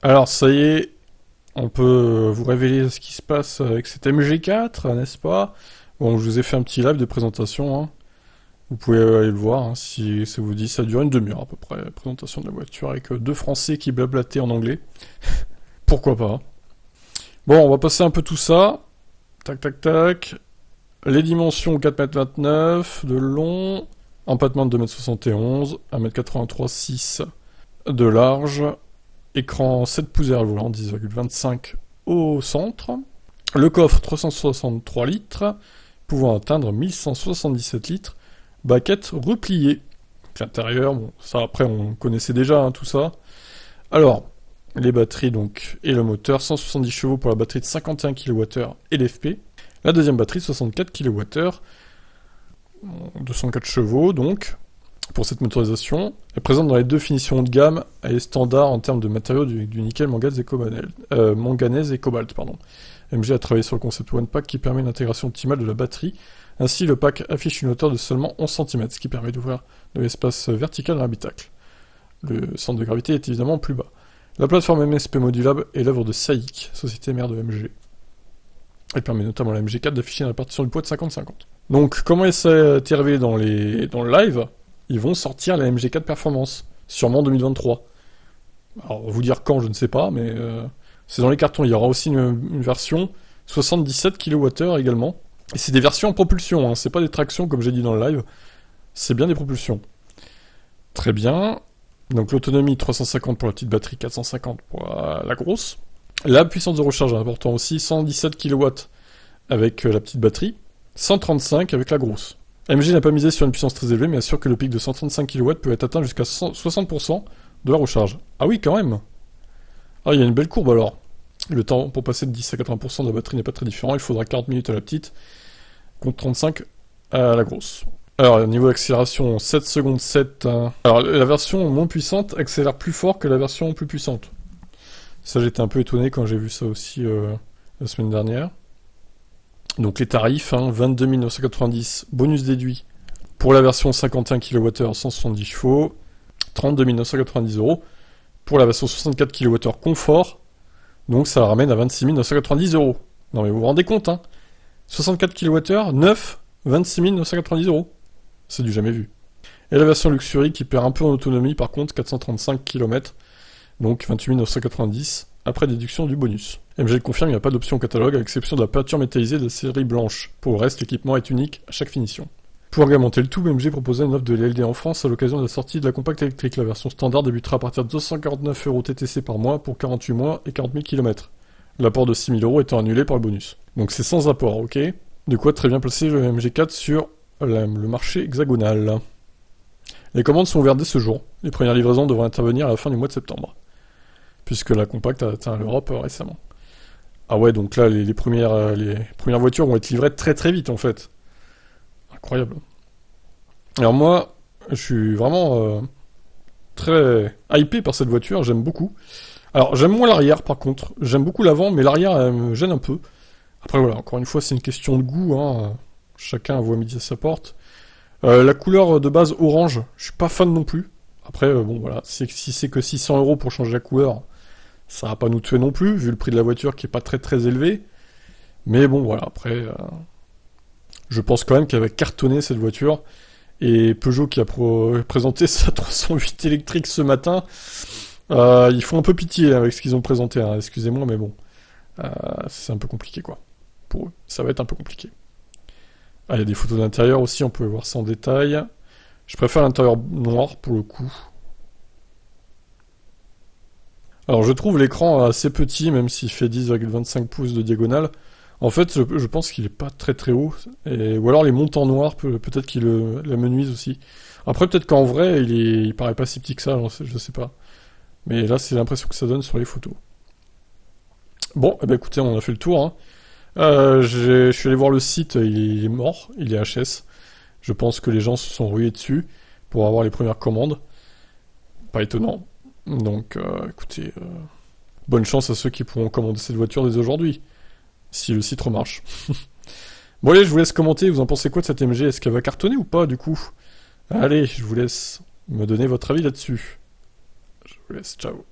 Alors ça y est, on peut vous révéler ce qui se passe avec cette MG4, n'est-ce pas? Bon, je vous ai fait un petit live de présentation, hein. Vous pouvez aller le voir, hein, si ça vous dit. Ça dure une demi-heure à peu près, la présentation de la voiture, avec deux Français qui blablataient en anglais. Pourquoi pas? Bon, on va passer un peu tout ça. Tac, tac, tac. Les dimensions 4,29 m de long, empattement de 2,71 m, 1,83 m 6 de large, écran 7 pouces derrière le volant, 10,25 au centre. Le coffre 363 litres, pouvant atteindre 1177 litres. Baquette repliée. L'intérieur, bon, ça après on connaissait déjà hein, tout ça. Alors, les batteries donc et le moteur, 170 chevaux pour la batterie de 51 kWh et l'FP. La deuxième batterie 64 kWh, 204 chevaux donc, pour cette motorisation. Elle est présente dans les deux finitions haut de gamme, elle est standard en termes de matériaux du nickel, manganèse et cobalt. MG a travaillé sur le concept One Pack qui permet une intégration optimale de la batterie. Ainsi, le pack affiche une hauteur de seulement 11 cm, ce qui permet d'ouvrir de l'espace vertical dans l'habitacle. Le centre de gravité est évidemment plus bas. La plateforme MSP modulable est l'œuvre de SAIC, société mère de MG. Elle permet notamment à la MG4 d'afficher une répartition du poids de 50-50. Donc, comment ça a été révélé dans le live? Ils vont sortir la MG4 Performance, sûrement en 2023. Alors, vous dire quand, je ne sais pas, mais c'est dans les cartons. Il y aura aussi une version 77 kWh également. Et c'est des versions en propulsion, hein. C'est pas des tractions comme j'ai dit dans le live, c'est bien des propulsions. Très bien. Donc l'autonomie 350 pour la petite batterie, 450 pour la grosse. La puissance de recharge est important aussi, 117 kW avec la petite batterie, 135 avec la grosse. MG n'a pas misé sur une puissance très élevée, mais assure que le pic de 135 kW peut être atteint jusqu'à 60% de la recharge. Ah oui, quand même. Ah, il y a une belle courbe alors. Le temps pour passer de 10 à 80% de la batterie n'est pas très différent, il faudra 40 minutes à la petite, contre 35 à la grosse. Alors, niveau accélération, 7 secondes 7. Alors, la version moins puissante accélère plus fort que la version plus puissante. Ça, j'étais un peu étonné quand j'ai vu ça aussi la semaine dernière. Donc, les tarifs, 22 990, bonus déduit pour la version 51 kWh 170 chevaux, 32 990 € pour la version 64 kWh confort. Donc ça la ramène à 26 990 €. Non mais vous vous rendez compte, 64 kWh, 9, 26 990 €. C'est du jamais vu. Et la version Luxury qui perd un peu en autonomie, par contre, 435 km, donc 28 990, après déduction du bonus. MG le confirme, il n'y a pas d'option catalogue, à l'exception de la peinture métallisée de la série blanche. Pour le reste, l'équipement est unique à chaque finition. Pour agrémenter le tout, MG proposait une offre de l'LD en France à l'occasion de la sortie de la compacte électrique. La version standard débutera à partir de 249 € TTC par mois pour 48 mois et 40 000 km. L'apport de 6 000 € étant annulé par le bonus. Donc c'est sans apport, ok? De quoi très bien placer le MG4 sur le marché hexagonal. Les commandes sont ouvertes dès ce jour. Les premières livraisons devraient intervenir à la fin du mois de septembre. Puisque la compacte a atteint l'Europe récemment. Ah ouais, donc là, les premières voitures vont être livrées très très vite en fait. Incroyable. Alors moi, je suis vraiment très hypé par cette voiture, j'aime beaucoup. Alors j'aime moins l'arrière par contre, j'aime beaucoup l'avant, mais l'arrière me gêne un peu. Après voilà, encore une fois c'est une question de goût, chacun voit midi à sa porte. La couleur de base orange, je suis pas fan non plus. Après bon voilà, si c'est que 600 € pour changer la couleur, ça va pas nous tuer non plus, vu le prix de la voiture qui est pas très très élevé. Mais bon voilà, après... je pense quand même qu'elle va cartonner cette voiture. Et Peugeot qui a présenté sa 308 électrique ce matin, ils font un peu pitié avec ce qu'ils ont présenté. Excusez-moi, mais bon, c'est un peu compliqué quoi. Pour eux, ça va être un peu compliqué. Ah, il y a des photos d'intérieur aussi, on peut voir ça en détail. Je préfère l'intérieur noir pour le coup. Alors je trouve l'écran assez petit, même s'il fait 10,25 pouces de diagonale. En fait, je pense qu'il est pas très très haut, ou alors les montants noirs, peut-être qu'ils l'amenuisent aussi. Après, peut-être qu'en vrai, il paraît pas si petit que ça, je sais pas. Mais là, c'est l'impression que ça donne sur les photos. Bon, eh ben écoutez, on a fait le tour. Je suis allé voir le site, il est mort, il est HS. Je pense que les gens se sont rués dessus pour avoir les premières commandes. Pas étonnant. Donc, écoutez, bonne chance à ceux qui pourront commander cette voiture dès aujourd'hui. Si le site remarche. Bon allez, je vous laisse commenter, vous en pensez quoi de cette MG? Est-ce qu'elle va cartonner ou pas du coup? Allez, je vous laisse me donner votre avis là-dessus. Je vous laisse, ciao.